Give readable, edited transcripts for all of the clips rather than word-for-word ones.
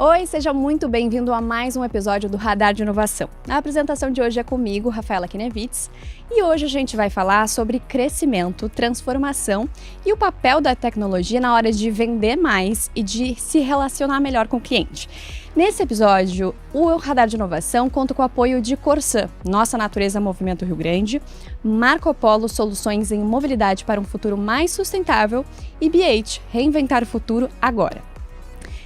Oi, seja muito bem-vindo a mais um episódio do Radar de Inovação. A apresentação de hoje é comigo, Rafaela Kinevitz, e hoje a gente vai falar sobre crescimento, transformação e o papel da tecnologia na hora de vender mais e de se relacionar melhor com o cliente. Nesse episódio, o Radar de Inovação conta com o apoio de Corsan, Nossa Natureza Movimento Rio Grande, Marco Polo Soluções em Mobilidade para um Futuro Mais Sustentável e BH, Reinventar o Futuro Agora.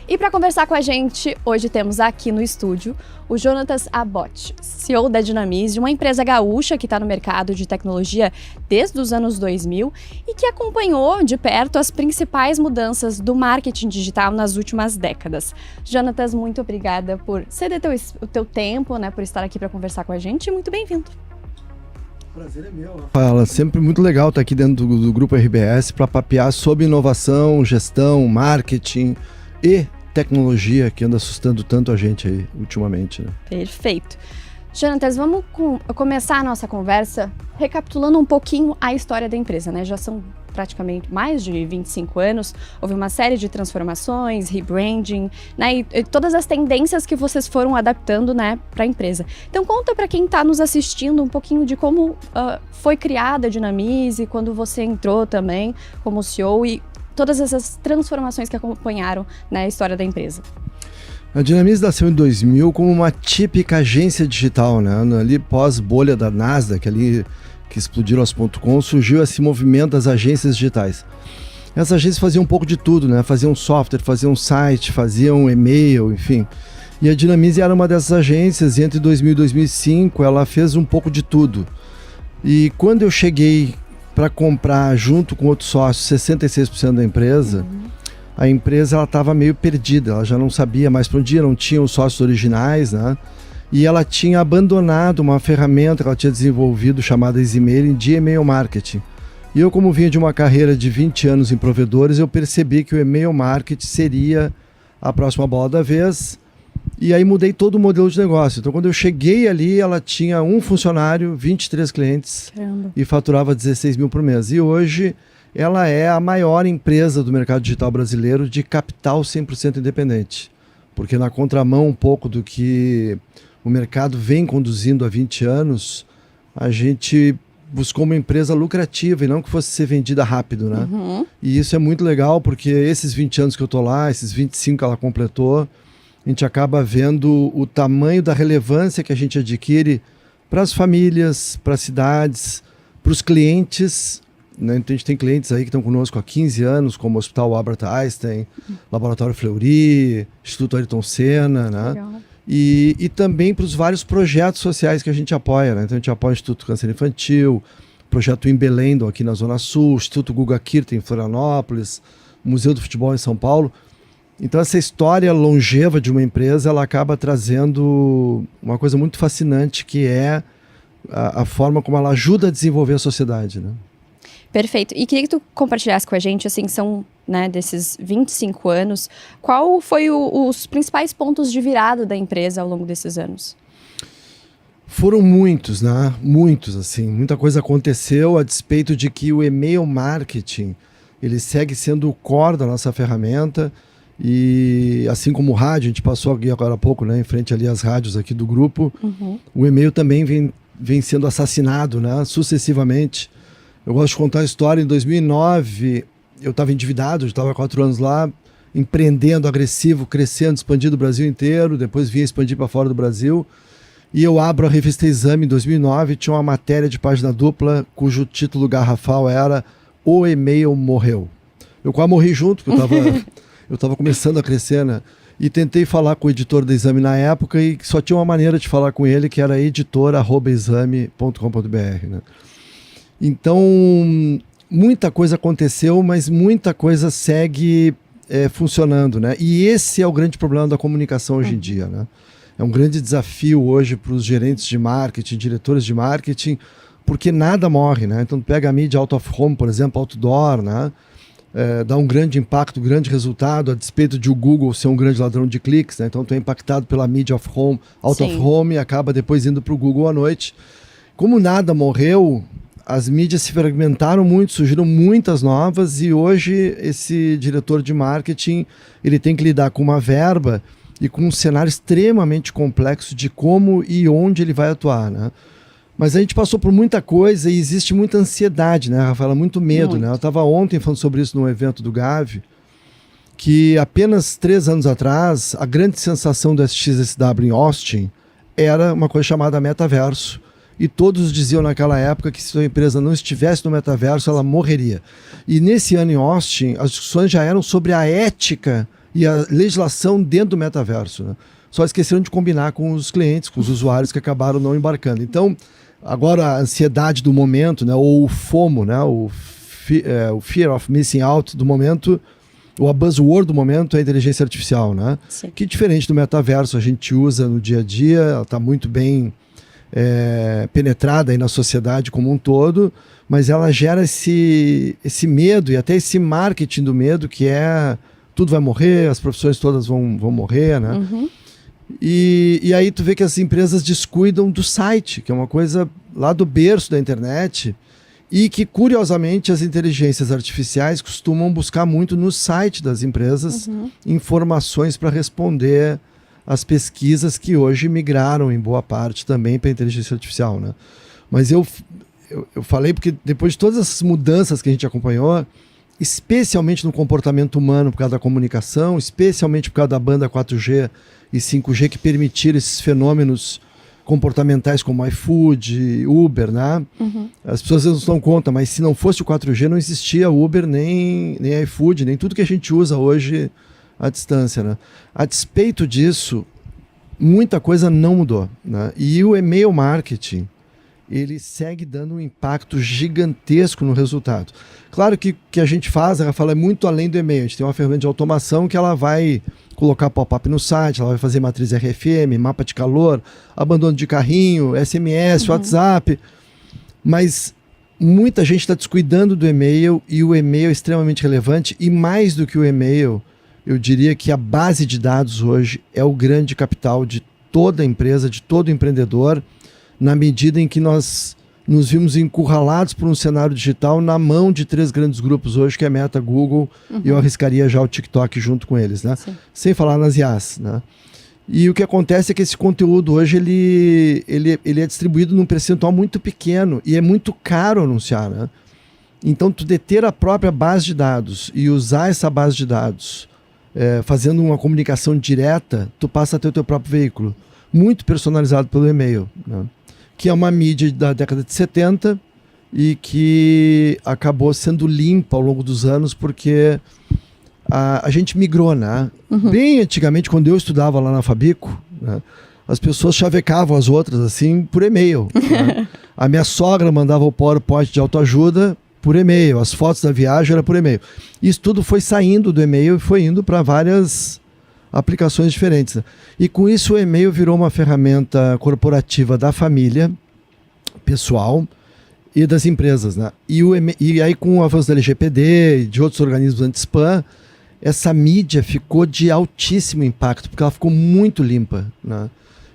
E para conversar com a gente, hoje temos aqui no estúdio o Jonatas Abbott, CEO da Dinamize, uma empresa gaúcha que está no mercado de tecnologia desde os anos 2000 e que acompanhou de perto as principais mudanças do marketing digital nas últimas décadas. Jonatas, muito obrigada por ceder o teu tempo, por estar aqui para conversar com a gente, e muito bem-vindo. O prazer é meu, Rafaela. Sempre muito legal estar aqui dentro do Grupo RBS para papear sobre inovação, gestão, marketing e tecnologia que anda assustando tanto a gente aí ultimamente, né? Perfeito. Jonatas, vamos começar a nossa conversa recapitulando um pouquinho a história da empresa, né? Já são praticamente mais de 25 anos, houve uma série de transformações, rebranding, né? E todas as tendências que vocês foram adaptando, né, para a empresa. Então conta para quem está nos assistindo um pouquinho de como foi criada a Dinamize, quando você entrou também como CEO e todas essas transformações que acompanharam na história da empresa. A Dinamize nasceu em 2000 como uma típica agência digital, né? Ali pós-bolha da Nasdaq, ali que explodiram as .com, surgiu esse movimento das agências digitais. Essas agências faziam um pouco de tudo, né? Faziam software, faziam site, faziam e-mail, enfim. E a Dinamize era uma dessas agências e entre 2000 e 2005 ela fez um pouco de tudo. E quando eu cheguei para comprar, junto com outros sócios, 66% da empresa, a empresa estava meio perdida, ela já não sabia mais para onde ir, não tinha os sócios originais, né? E ela tinha abandonado uma ferramenta que ela tinha desenvolvido chamada EasyMailing de e-mail marketing. E eu, como vinha de uma carreira de 20 anos em provedores, eu percebi que o e-mail marketing seria a próxima bola da vez. E aí mudei todo o modelo de negócio. Então, quando eu cheguei ali, ela tinha um funcionário, 23 clientes. Caramba. E faturava 16 mil por mês. E hoje ela é a maior empresa do mercado digital brasileiro de capital 100% independente. Porque na contramão um pouco do que o mercado vem conduzindo há 20 anos, a gente buscou uma empresa lucrativa e não que fosse ser vendida rápido, né? E isso é muito legal porque esses 20 anos que eu estou lá, esses 25 que ela completou, a gente acaba vendo o tamanho da relevância que a gente adquire para as famílias, para as cidades, para os clientes, né? Então a gente tem clientes aí que estão conosco há 15 anos, como o Hospital Albert Einstein, Laboratório Fleury, Instituto Ayrton Senna, né? E também para os vários projetos sociais que a gente apoia, né? Então a gente apoia o Instituto Câncer Infantil, o Projeto Em Belém, aqui na Zona Sul, o Instituto Guga Kirten em Florianópolis, o Museu do Futebol em São Paulo. Então essa história longeva de uma empresa, ela acaba trazendo uma coisa muito fascinante, que é a forma como ela ajuda a desenvolver a sociedade, né? Perfeito. E queria que tu compartilhasse com a gente, assim, são, né, desses 25 anos, qual foi os principais pontos de virada da empresa ao longo desses anos? Foram muitos, né? Muitos, assim. Muita coisa aconteceu a despeito de que o e-mail marketing, ele segue sendo o core da nossa ferramenta. E assim como o rádio, a gente passou aqui agora há pouco, né, em frente ali às rádios aqui do grupo, o e-mail também vem sendo assassinado, né, sucessivamente. Eu gosto de contar a história. Em 2009, eu estava endividado, eu estava há 4 anos lá, empreendendo, agressivo, crescendo, expandindo o Brasil inteiro, depois vinha expandir para fora do Brasil. E eu abro a revista Exame em 2009, tinha uma matéria de página dupla, cujo título garrafal era O E-mail Morreu. Eu quase morri junto, porque eu estava começando a crescer, né? E tentei falar com o editor da Exame na época e só tinha uma maneira de falar com ele, que era editor@exame.com.br, né? Então, muita coisa aconteceu, mas muita coisa segue funcionando, né? E esse é o grande problema da comunicação hoje em dia, né? É um grande desafio hoje para os gerentes de marketing, diretores de marketing, porque nada morre, né? Então, pega a mídia out of home, por exemplo, outdoor, né? Dá um grande impacto, um grande resultado, a despeito de o Google ser um grande ladrão de cliques, né? Então tu é impactado pela mídia of home, out of home, e acaba depois indo para o Google à noite. Como nada morreu, as mídias se fragmentaram muito, surgiram muitas novas, e hoje esse diretor de marketing ele tem que lidar com uma verba e com um cenário extremamente complexo de como e onde ele vai atuar, né? Mas a gente passou por muita coisa e existe muita ansiedade, né, Rafaela? Muito medo, Muito. né? Eu estava ontem falando sobre isso num evento do Gavi, que apenas 3 anos atrás, a grande sensação do SXSW em Austin era uma coisa chamada metaverso. E todos diziam naquela época que se a empresa não estivesse no metaverso, ela morreria. E nesse ano em Austin, as discussões já eram sobre a ética e a legislação dentro do metaverso, né? Só esqueceram de combinar com os clientes, com os usuários que acabaram não embarcando. Então, agora a ansiedade do momento, né, ou o FOMO, né, o Fear of Missing Out do momento, ou a buzzword do momento é a inteligência artificial, né? Sim. Que diferente do metaverso, a gente usa no dia a dia, ela está muito bem penetrada aí na sociedade como um todo, mas ela gera esse medo e até esse marketing do medo, que é tudo vai morrer, as profissões todas vão morrer, né? Uhum. E aí tu vê que as empresas descuidam do site, que é uma coisa lá do berço da internet, e que, curiosamente, as inteligências artificiais costumam buscar muito no site das empresas informações para responder às pesquisas que hoje migraram, em boa parte, também para a inteligência artificial, né? Mas eu falei porque depois de todas essas mudanças que a gente acompanhou, especialmente no comportamento humano por causa da comunicação, especialmente por causa da banda 4G e 5G que permitiram esses fenômenos comportamentais como iFood, Uber, né? As pessoas não se dão conta, mas se não fosse o 4G não existia Uber, nem iFood, nem tudo que a gente usa hoje à distância, né? A despeito disso, muita coisa não mudou, né? E o e-mail marketing, ele segue dando um impacto gigantesco no resultado. Claro que o que a gente faz, ela fala, é muito além do e-mail. A gente tem uma ferramenta de automação que ela vai colocar pop-up no site, ela vai fazer matriz RFM, mapa de calor, abandono de carrinho, SMS, WhatsApp. Mas muita gente está descuidando do e-mail e o e-mail é extremamente relevante. E mais do que o e-mail, eu diria que a base de dados hoje é o grande capital de toda empresa, de todo empreendedor, na medida em que nós nos vimos encurralados por um cenário digital na mão de 3 grandes grupos hoje, que é Meta, Google, e eu arriscaria já o TikTok junto com eles, né? Sem falar nas IAs, né? E o que acontece é que esse conteúdo hoje ele é distribuído num percentual muito pequeno e é muito caro anunciar, né? Então, tu deter a própria base de dados e usar essa base de dados fazendo uma comunicação direta, tu passa a ter o teu próprio veículo, muito personalizado pelo e-mail, né? Que é uma mídia da década de 70 e que acabou sendo limpa ao longo dos anos porque a gente migrou, né? Bem antigamente, quando eu estudava lá na Fabico, né, as pessoas chavecavam as outras assim por e-mail, né? A minha sogra mandava o PowerPoint de autoajuda por e-mail, as fotos da viagem era por e-mail. Isso tudo foi saindo do e-mail e foi indo para várias aplicações diferentes, né? E com isso o e-mail virou uma ferramenta corporativa da família, pessoal e das empresas, né? E aí com o avanço da LGPD e de outros organismos anti-spam, essa mídia ficou de altíssimo impacto, porque ela ficou muito limpa, né?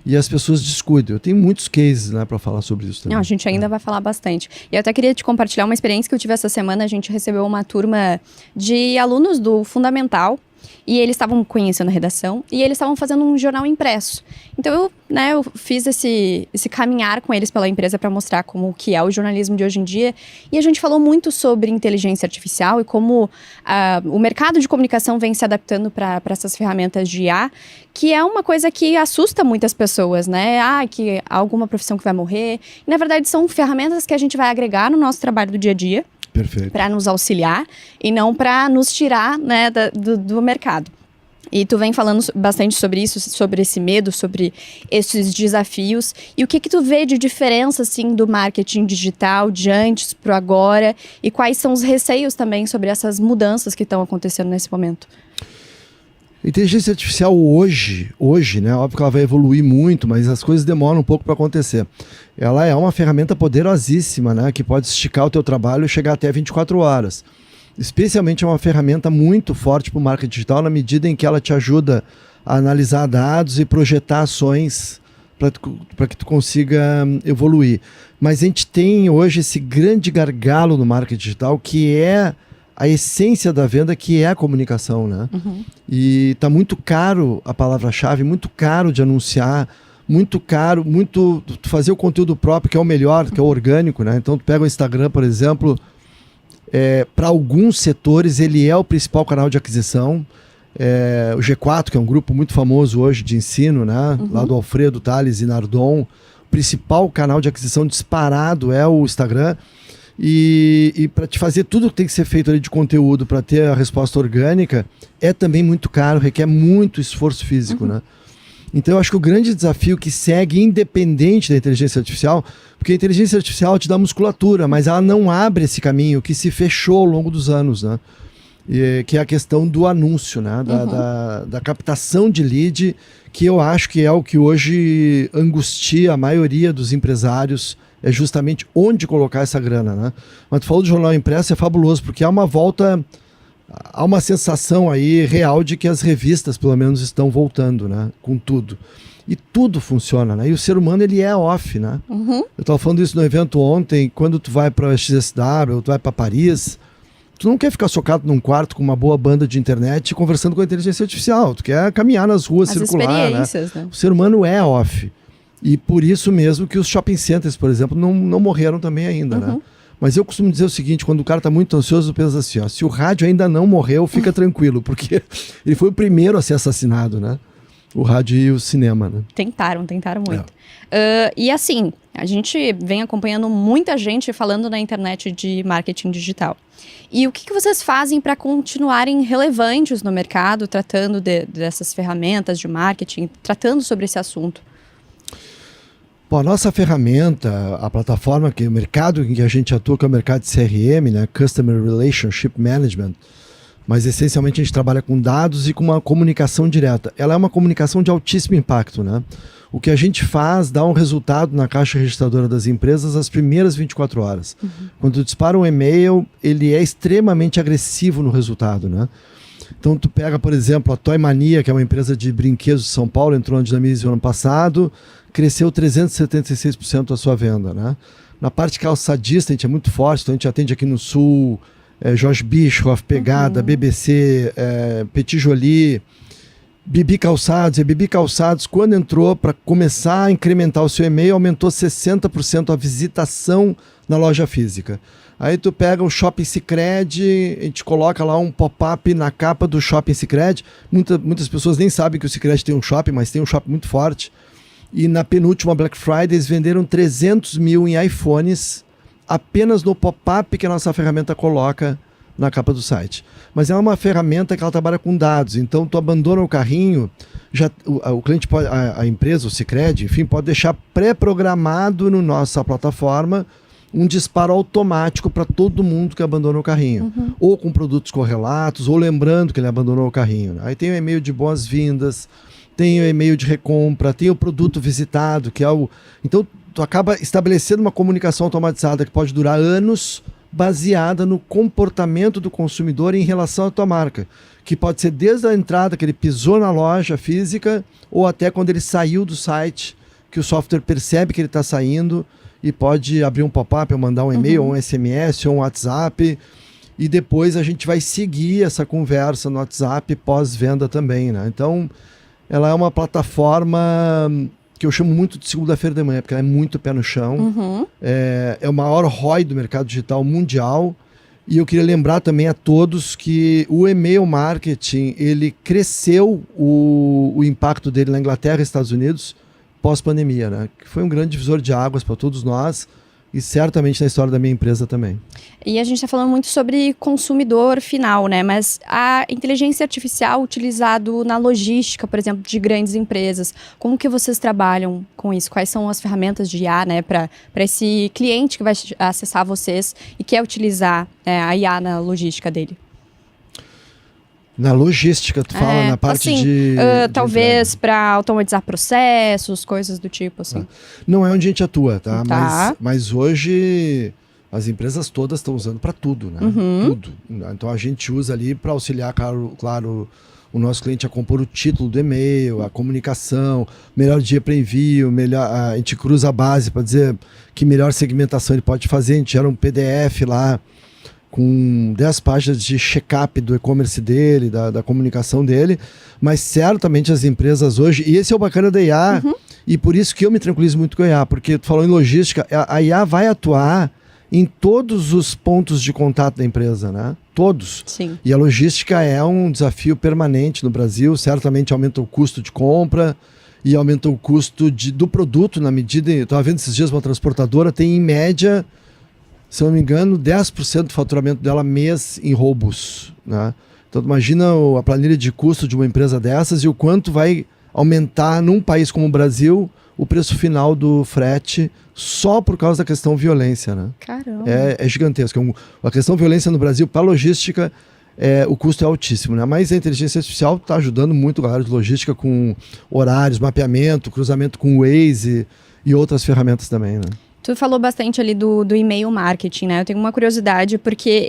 E as pessoas descuidam. Eu tenho muitos cases, né, para falar sobre isso também. Não, a gente ainda vai falar bastante. E eu até queria te compartilhar uma experiência que eu tive essa semana. A gente recebeu uma turma de alunos do Fundamental e eles estavam conhecendo a redação e eles estavam fazendo um jornal impresso. Então eu fiz esse caminhar com eles pela empresa para mostrar como que é o jornalismo de hoje em dia. E a gente falou muito sobre inteligência artificial e como o mercado de comunicação vem se adaptando para essas ferramentas de IA, que é uma coisa que assusta muitas pessoas, né? Que há alguma profissão que vai morrer. E, na verdade, são ferramentas que a gente vai agregar no nosso trabalho do dia a dia. Para nos auxiliar e não para nos tirar, né, do mercado. E tu vem falando bastante sobre isso, sobre esse medo, sobre esses desafios. E o que tu vê de diferença, assim, do marketing digital de antes para agora? E quais são os receios também sobre essas mudanças que estão acontecendo nesse momento? Inteligência artificial hoje, né? Óbvio que ela vai evoluir muito, mas as coisas demoram um pouco para acontecer. Ela é uma ferramenta poderosíssima, né? Que pode esticar o teu trabalho e chegar até 24 horas. Especialmente é uma ferramenta muito forte para o marketing digital, na medida em que ela te ajuda a analisar dados e projetar ações para que tu consiga evoluir. Mas a gente tem hoje esse grande gargalo no marketing digital, que é a essência da venda, que é a comunicação, né? E tá muito caro a palavra-chave, muito caro de anunciar, muito caro, muito fazer o conteúdo próprio, que é o melhor, que é o orgânico, né? Então tu pega o Instagram, por exemplo, para alguns setores ele é o principal canal de aquisição. O G4, que é um grupo muito famoso hoje de ensino, né? Lá do Alfredo, Tales e Nardon, o principal canal de aquisição disparado é o Instagram. E para te fazer tudo que tem que ser feito ali de conteúdo para ter a resposta orgânica é também muito caro, requer muito esforço físico, né? Então eu acho que o grande desafio que segue, independente da inteligência artificial, porque a inteligência artificial te dá musculatura, mas ela não abre esse caminho que se fechou ao longo dos anos, né? Que é a questão do anúncio, né? Da captação de lead, que eu acho que é o que hoje angustia a maioria dos empresários, é justamente onde colocar essa grana, né? Mas tu falou do jornal impresso, é fabuloso, porque há uma sensação aí real de que as revistas, pelo menos, estão voltando, né? Com tudo. E tudo funciona, né? E o ser humano, ele é off, né? Eu estava falando isso no evento ontem, quando tu vai para a XSW, tu vai para Paris, tu não quer ficar socado num quarto com uma boa banda de internet conversando com a inteligência artificial, tu quer caminhar nas ruas, circular, né? O ser humano é off. E por isso mesmo que os shopping centers, por exemplo, não morreram também ainda, né? Mas eu costumo dizer o seguinte, quando o cara está muito ansioso, pensa assim, ó, se o rádio ainda não morreu, fica tranquilo, porque ele foi o primeiro a ser assassinado, né? O rádio e o cinema, né? Tentaram muito. E assim, a gente vem acompanhando muita gente falando na internet de marketing digital. E o que vocês fazem para continuarem relevantes no mercado, tratando dessas ferramentas de marketing, tratando sobre esse assunto? Bom, a nossa ferramenta, a plataforma, que é o mercado em que a gente atua, que é o mercado de CRM, né? Customer Relationship Management, mas essencialmente a gente trabalha com dados e com uma comunicação direta. Ela é uma comunicação de altíssimo impacto, né? O que a gente faz dá um resultado na caixa registradora das empresas as primeiras 24 horas. Quando tu dispara um e-mail, ele é extremamente agressivo no resultado, né? Então tu pega, por exemplo, a Toy Mania, que é uma empresa de brinquedos de São Paulo, entrou na Dinamismo ano passado, cresceu 376% a sua venda, né? Na parte calçadista a gente é muito forte, então a gente atende aqui no Sul, Jorge Bischoff, Pegada, BBC, Petit Jolie, Bibi Calçados. E Bibi Calçados, quando entrou para começar a incrementar o seu e-mail, aumentou 60% a visitação na loja física. Aí tu pega o Shopping Sicredi, a gente coloca lá um pop-up na capa do Shopping Sicredi. Muitas pessoas nem sabem que o Sicredi tem um shopping, mas tem um shopping muito forte. E na penúltima Black Friday eles venderam 300 mil em iPhones apenas no pop-up que a nossa ferramenta coloca na capa do site. Mas é uma ferramenta que ela trabalha com dados, então tu abandona o carrinho, o cliente pode, a empresa, o Sicredi, enfim, pode deixar pré-programado na nossa plataforma um disparo automático para todo mundo que abandona o carrinho. Ou com produtos correlatos, ou lembrando que ele abandonou o carrinho. Aí tem o e-mail de boas-vindas, tem o e-mail de recompra, tem o produto visitado, que é o... Então, tu acaba estabelecendo uma comunicação automatizada que pode durar anos, baseada no comportamento do consumidor em relação à tua marca. Que pode ser desde a entrada que ele pisou na loja física, ou até quando ele saiu do site, que o software percebe que ele está saindo e pode abrir um pop-up, ou mandar um e-mail, ou um SMS, ou um WhatsApp. E depois a gente vai seguir essa conversa no WhatsApp pós-venda também, né? Então, ela é uma plataforma que eu chamo muito de segunda-feira de manhã, porque ela é muito pé no chão. É o maior ROI do mercado digital mundial. E eu queria lembrar também a todos que o e-mail marketing, ele cresceu o impacto dele na Inglaterra e Estados Unidos pós-pandemia, né? Que foi um grande divisor de águas para todos nós e certamente na história da minha empresa também. E a gente está falando muito sobre consumidor final, né? Mas a inteligência artificial utilizado na logística, por exemplo, de grandes empresas, como que vocês trabalham com isso? Quais são as ferramentas de IA, né, para esse cliente que vai acessar vocês e quer utilizar a IA na logística dele? Na logística, tu fala, na parte assim, de talvez para automatizar processos, coisas do tipo, assim. Não é onde a gente atua, tá? Mas hoje as empresas todas estão usando para tudo, né? Tudo. Então a gente usa ali para auxiliar, claro, o nosso cliente a compor o título do e-mail, a comunicação, melhor dia para envio, a gente cruza a base para dizer que melhor segmentação ele pode fazer, a gente gera um PDF lá com 10 páginas de check-up do e-commerce dele, da comunicação dele, mas certamente as empresas hoje, e esse é o bacana da IA, e por isso que eu me tranquilizo muito com a IA, porque tu falou em logística, a IA vai atuar em todos os pontos de contato da empresa, né? Todos. Sim. E a logística é um desafio permanente no Brasil, certamente aumenta o custo de compra e aumenta o custo do produto na medida... Eu estava vendo esses dias uma transportadora, tem em média, se eu não me engano, 10% do faturamento dela mês em roubos, né? Então imagina a planilha de custo de uma empresa dessas e o quanto vai aumentar num país como o Brasil o preço final do frete só por causa da questão violência, né? Caramba. É gigantesco. A questão violência no Brasil, para a logística, o custo é altíssimo, né? Mas a inteligência artificial está ajudando muito a galera de logística com horários, mapeamento, cruzamento com o Waze e outras ferramentas também, né? Tu falou bastante ali do e-mail marketing, né? Eu tenho uma curiosidade, porque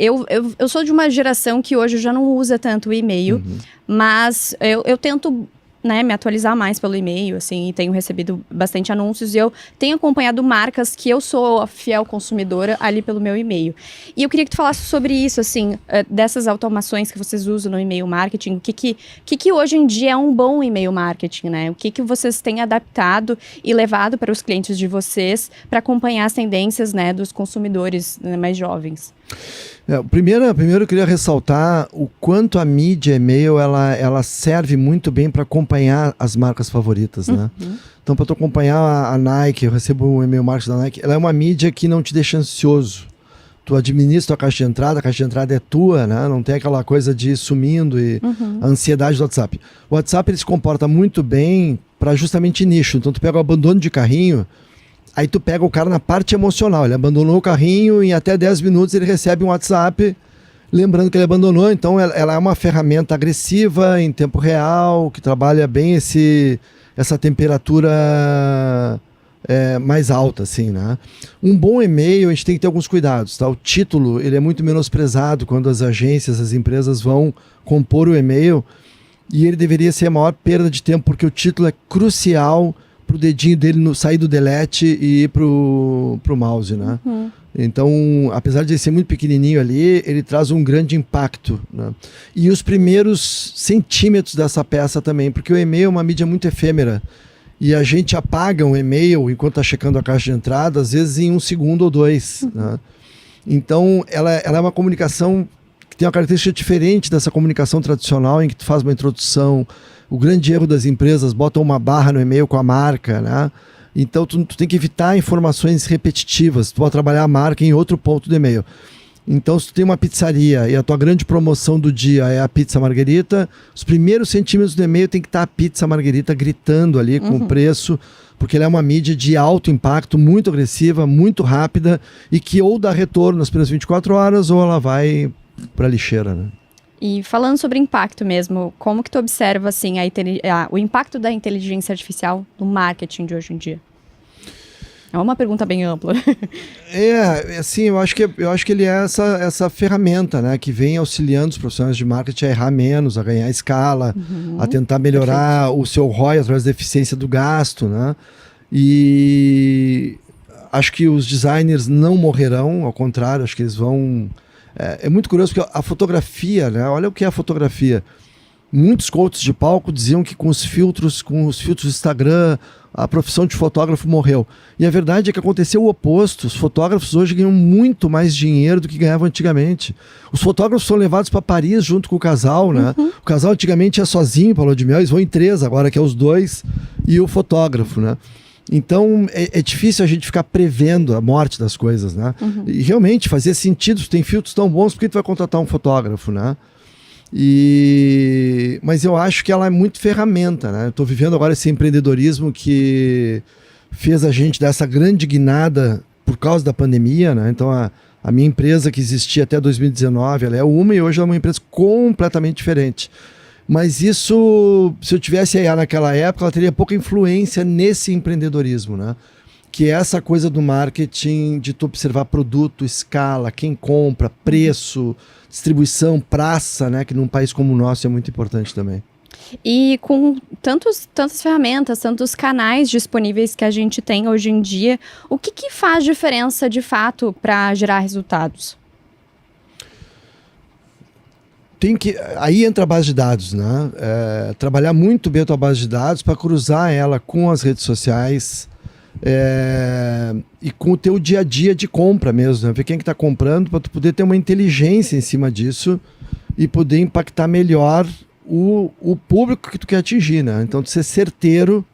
eu sou de uma geração que hoje já não usa tanto o e-mail, mas eu tento, né, me atualizar mais pelo e-mail, assim, e tenho recebido bastante anúncios, e eu tenho acompanhado marcas que eu sou a fiel consumidora ali pelo meu e-mail. E eu queria que tu falasse sobre isso, assim, dessas automações que vocês usam no e-mail marketing, o que hoje em dia é um bom e-mail marketing, né? O que vocês têm adaptado e levado para os clientes de vocês para acompanhar as tendências, né, dos consumidores, né, mais jovens? Primeiro eu queria ressaltar o quanto a mídia e-mail ela serve muito bem para acompanhar as marcas favoritas, né? Então, para tu acompanhar a Nike, eu recebo um e-mail marketing da Nike, ela é uma mídia que não te deixa ansioso. Tu administra a caixa de entrada é tua, né? Não tem aquela coisa de ir sumindo e a ansiedade do WhatsApp. O WhatsApp ele se comporta muito bem para justamente nicho. Então, tu pega o abandono de carrinho, aí tu pega o cara na parte emocional, ele abandonou o carrinho e em até 10 minutos ele recebe um WhatsApp lembrando que ele abandonou. Então ela é uma ferramenta agressiva em tempo real, que trabalha bem essa temperatura mais alta, assim, né? Um bom e-mail, a gente tem que ter alguns cuidados, tá? O título, ele é muito menosprezado quando as agências, as empresas vão compor o e-mail, e ele deveria ser a maior perda de tempo, porque o título é crucial pro dedinho dele sair do delete e ir pro mouse, né? Então, apesar de ele ser muito pequenininho ali, ele traz um grande impacto, né? E os primeiros centímetros dessa peça também, porque o e-mail é uma mídia muito efêmera e a gente apaga um e-mail enquanto está checando a caixa de entrada, às vezes em 1 segundo ou 2, né? Então, ela é uma comunicação que tem uma característica diferente dessa comunicação tradicional em que tu faz uma introdução. O grande erro das empresas, botam uma barra no e-mail com a marca, né? Então tu tem que evitar informações repetitivas, tu pode trabalhar a marca em outro ponto do e-mail. Então se tu tem uma pizzaria e a tua grande promoção do dia é a pizza marguerita, os primeiros centímetros do e-mail tem que estar a pizza marguerita gritando ali com o preço, porque ela é uma mídia de alto impacto, muito agressiva, muito rápida e que ou dá retorno nas primeiras 24 horas ou ela vai para a lixeira, né? E falando sobre impacto mesmo, como que tu observa assim, o impacto da inteligência artificial no marketing de hoje em dia? É uma pergunta bem ampla. Assim, eu acho que ele é essa ferramenta, né, que vem auxiliando os profissionais de marketing a errar menos, a ganhar escala, a tentar melhorar o seu ROI através da eficiência do gasto, né? E acho que os designers não morrerão, ao contrário, acho que eles vão... É muito curioso porque a fotografia, né? Olha o que é a fotografia. Muitos coaches de palco diziam que com os filtros do Instagram, a profissão de fotógrafo morreu. E a verdade é que aconteceu o oposto. Os fotógrafos hoje ganham muito mais dinheiro do que ganhavam antigamente. Os fotógrafos são levados para Paris junto com o casal, né? O casal antigamente ia sozinho para a lua de mel, eles vão em 3 agora, que é os 2 e o fotógrafo, né? Então, é difícil a gente ficar prevendo a morte das coisas, né? E realmente, fazia sentido, se tem filtros tão bons, por que tu vai contratar um fotógrafo, né? Mas eu acho que ela é muito ferramenta, né? Eu estou vivendo agora esse empreendedorismo que fez a gente dar essa grande guinada por causa da pandemia, né? Então, a minha empresa que existia até 2019, ela é uma e hoje ela é uma empresa completamente diferente. Mas isso, se eu tivesse a IA naquela época, ela teria pouca influência nesse empreendedorismo, né? Que é essa coisa do marketing, de tu observar produto, escala, quem compra, preço, distribuição, praça, né? Que num país como o nosso é muito importante também. E com tantas ferramentas, tantos canais disponíveis que a gente tem hoje em dia, o que faz diferença de fato para gerar resultados? Aí entra a base de dados, né? Trabalhar muito bem a tua base de dados para cruzar ela com as redes sociais e com o teu dia a dia de compra mesmo, né? Ver quem que está comprando para tu poder ter uma inteligência em cima disso e poder impactar melhor o público que tu quer atingir, né? Então, tu ser certeiro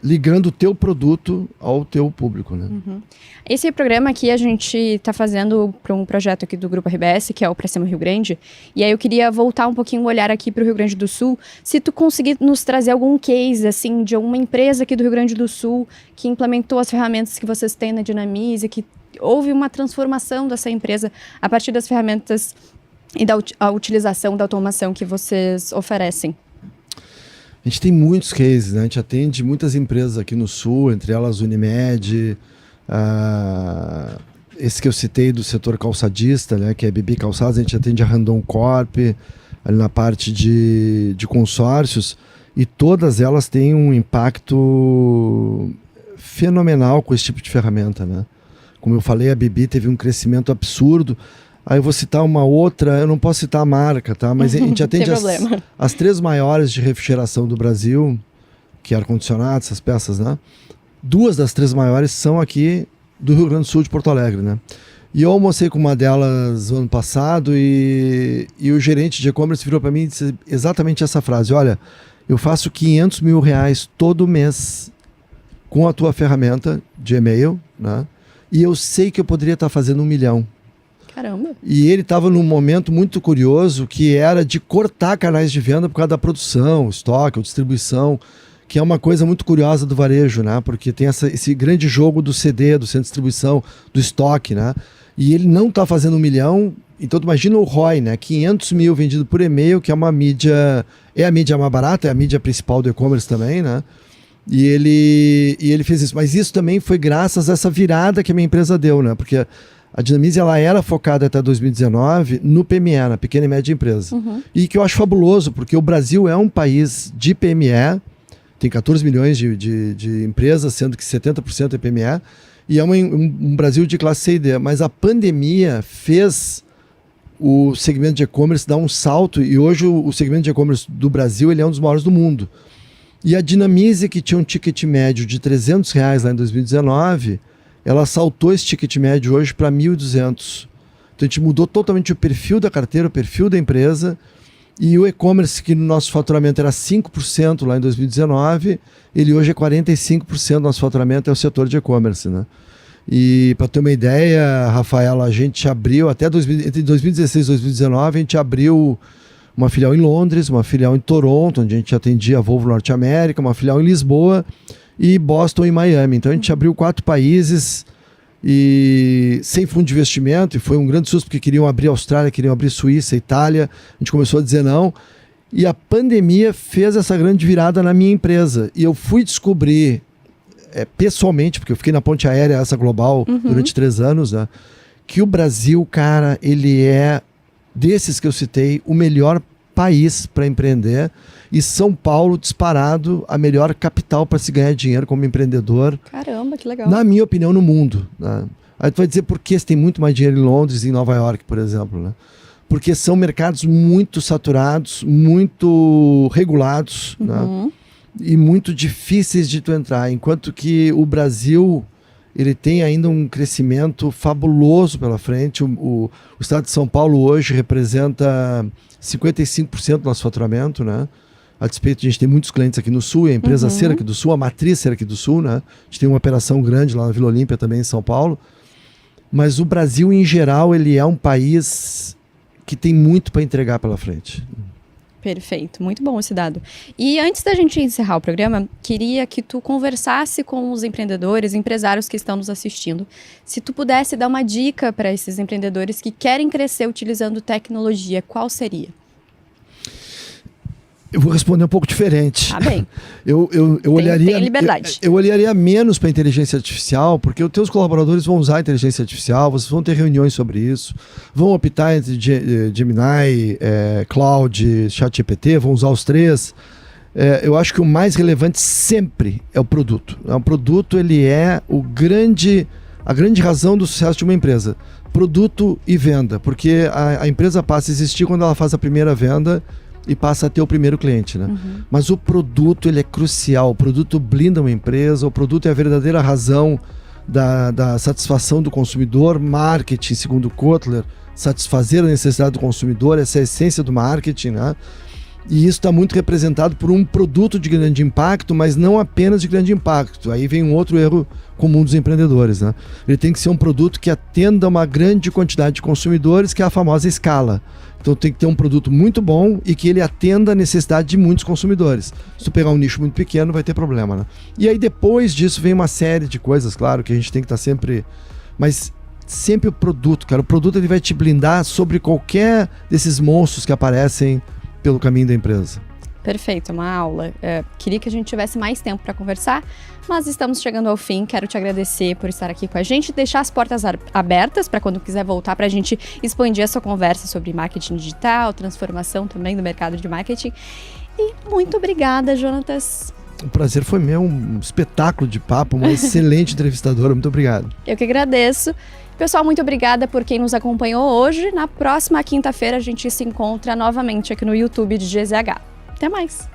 ligando o teu produto ao teu público, né? Uhum. Esse programa aqui a gente está fazendo para um projeto aqui do Grupo RBS, que é o Pra Cima Rio Grande, e aí eu queria voltar um pouquinho o olhar aqui para o Rio Grande do Sul, se tu conseguir nos trazer algum case, assim, de uma empresa aqui do Rio Grande do Sul que implementou as ferramentas que vocês têm na Dinamize, que houve uma transformação dessa empresa a partir das ferramentas e da utilização da automação que vocês oferecem. A gente tem muitos cases, né? A gente atende muitas empresas aqui no Sul, entre elas Unimed, esse que eu citei do setor calçadista, né? Que é BB Calçados, a gente atende a Randon Corp, ali na parte de consórcios, e todas elas têm um impacto fenomenal com esse tipo de ferramenta, né? Como eu falei, a BB teve um crescimento absurdo. Aí eu vou citar uma outra, eu não posso citar a marca, tá? Mas a gente atende as 3 maiores de refrigeração do Brasil, que é ar-condicionado, essas peças, né? 2 das 3 maiores são aqui do Rio Grande do Sul, de Porto Alegre, né? E eu almocei com uma delas no ano passado e o gerente de e-commerce virou para mim e disse exatamente essa frase: olha, eu faço R$500 mil todo mês com a tua ferramenta de e-mail, né? E eu sei que eu poderia estar fazendo 1 milhão. Caramba. E ele estava num momento muito curioso, que era de cortar canais de venda por causa da produção, estoque ou distribuição, que é uma coisa muito curiosa do varejo, né? Porque tem esse grande jogo do CD, do centro de distribuição, do estoque, né? E ele não está fazendo 1 milhão, então tu imagina o ROI, né? 500 mil vendido por e-mail, que é uma mídia, é a mídia mais barata, é a mídia principal do e-commerce também, né? E ele fez isso, mas isso também foi graças a essa virada que a minha empresa deu, né? Porque a Dinamize, ela era focada até 2019 no PME, na pequena e média empresa. Uhum. E que eu acho fabuloso, porque o Brasil é um país de PME, tem 14 milhões de empresas, sendo que 70% é PME, e é um Brasil de classe C e D. Mas a pandemia fez o segmento de e-commerce dar um salto, e hoje o segmento de e-commerce do Brasil ele é um dos maiores do mundo. E a Dinamize, que tinha um ticket médio de R$300 lá em 2019... ela saltou esse ticket médio hoje para 1.200. Então a gente mudou totalmente o perfil da carteira, o perfil da empresa, e o e-commerce, que no nosso faturamento era 5% lá em 2019, ele hoje é 45% do nosso faturamento, é o setor de e-commerce, né? E para ter uma ideia, Rafaela, a gente abriu, entre 2016 e 2019, a gente abriu uma filial em Londres, uma filial em Toronto, onde a gente atendia a Volvo Norte América, uma filial em Lisboa, e Boston e Miami. Então a gente abriu 4 países e sem fundo de investimento, e foi um grande susto porque queriam abrir Austrália, queriam abrir Suíça, Itália. A gente começou a dizer não, e a pandemia fez essa grande virada na minha empresa, e eu fui descobrir pessoalmente, porque eu fiquei na ponte aérea essa global durante 3 anos, né, que o Brasil, cara, ele é, desses que eu citei, o melhor país para empreender, e São Paulo disparado a melhor capital para se ganhar dinheiro como empreendedor. Caramba, que legal. Na minha opinião, no mundo, né? Aí tu vai dizer por que você tem muito mais dinheiro em Londres e em Nova York, por exemplo, né? Porque são mercados muito saturados, muito regulados, né? E muito difíceis de tu entrar, enquanto que o Brasil ele tem ainda um crescimento fabuloso pela frente. O estado de São Paulo hoje representa 55% do nosso faturamento, né? A despeito de a gente ter muitos clientes aqui no Sul, e a empresa ser aqui do Sul, a matriz ser aqui do Sul, né? A gente tem uma operação grande lá na Vila Olímpia também, em São Paulo. Mas o Brasil, em geral, ele é um país que tem muito para entregar pela frente. Perfeito, muito bom esse dado. E antes da gente encerrar o programa, queria que tu conversasse com os empreendedores, empresários que estão nos assistindo. Se tu pudesse dar uma dica para esses empreendedores que querem crescer utilizando tecnologia, qual seria? Eu vou responder um pouco diferente. Ah, bem. Eu olharia, tem liberdade. Eu olharia menos para a inteligência artificial, porque os teus colaboradores vão usar a inteligência artificial, vocês vão ter reuniões sobre isso, vão optar entre Gemini, Cloud, ChatGPT, vão usar os 3. Eu acho que o mais relevante sempre é o produto. O produto, ele é a grande razão do sucesso de uma empresa. produto e venda, porque a empresa passa a existir quando ela faz a primeira venda e passa a ter o primeiro cliente, né? Mas o produto, ele é crucial, o produto blinda uma empresa, o produto é a verdadeira razão da satisfação do consumidor. Marketing, segundo Kotler, satisfazer a necessidade do consumidor, essa é a essência do marketing, né? E isso está muito representado por um produto de grande impacto, mas não apenas de grande impacto. Aí vem um outro erro comum dos empreendedores, né? Ele tem que ser um produto que atenda a uma grande quantidade de consumidores, que é a famosa escala. Então tem que ter um produto muito bom e que ele atenda a necessidade de muitos consumidores. Se tu pegar um nicho muito pequeno, vai ter problema, né? E aí depois disso vem uma série de coisas, claro, que a gente tem que estar sempre... Mas sempre o produto, cara. O produto, ele vai te blindar sobre qualquer desses monstros que aparecem pelo caminho da empresa. Perfeito, uma aula. Queria que a gente tivesse mais tempo para conversar, mas estamos chegando ao fim. Quero te agradecer por estar aqui com a gente, deixar as portas abertas para quando quiser voltar, para a gente expandir essa conversa sobre marketing digital, transformação também do mercado de marketing. E muito obrigada, Jonatas. O prazer foi meu, um espetáculo de papo, uma excelente entrevistadora. Muito obrigado. Eu que agradeço. Pessoal, muito obrigada por quem nos acompanhou hoje. Na próxima quinta-feira a gente se encontra novamente aqui no YouTube de GZH. Até mais!